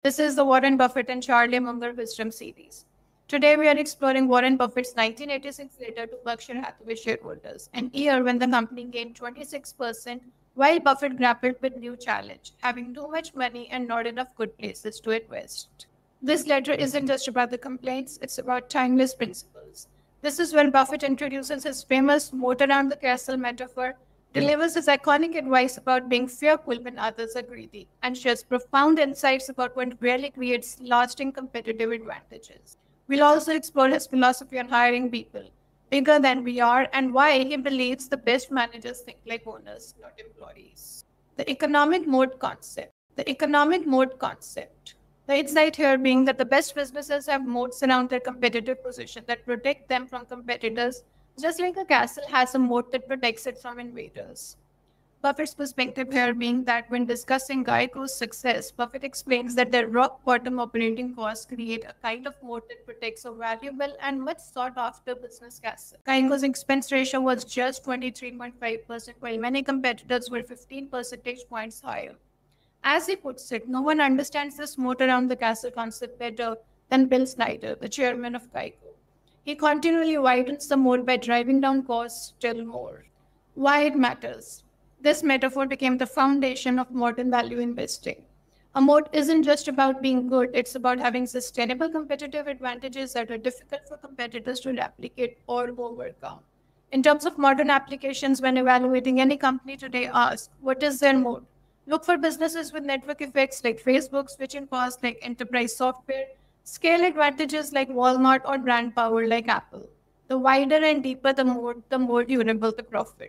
This is the Warren Buffett and Charlie Munger Wisdom series. Today we are exploring Warren Buffett's 1986 letter to Berkshire Hathaway shareholders, an year when the company gained 26% while Buffett grappled with new challenge, having too much money and not enough good places to invest. This letter isn't just about the complaints, it's about timeless principles. This is when Buffett introduces his famous moat around the castle metaphor, delivers his iconic advice about being fearful when others are greedy, and shares profound insights about what really creates lasting competitive advantages. We'll also explore his philosophy on hiring people bigger than we are and why he believes the best managers think like owners, not employees. The economic mode concept. The economic mode concept. The insight here being that the best businesses have moats around their competitive position that protect them from competitors, just like a castle has a moat that protects it from invaders. Buffett's perspective here being that when discussing Geico's success, Buffett explains that their rock bottom operating costs create a kind of moat that protects a valuable and much sought after business castle. Geico's expense ratio was just 23.5%, while many competitors were 15 percentage points higher. As he puts it, no one understands this moat around the castle concept better than Bill Snyder, the chairman of Geico. He continually widens the moat by driving down costs still more. Why it matters. This metaphor became the foundation of modern value investing. A moat isn't just about being good, it's about having sustainable competitive advantages that are difficult for competitors to replicate or overcome. In terms of modern applications, when evaluating any company today, ask what is their moat? Look for businesses with network effects like Facebook, switching costs like enterprise software, scale advantages like Walmart, or brand power like Apple. The wider and deeper the moat, the more durable the profit.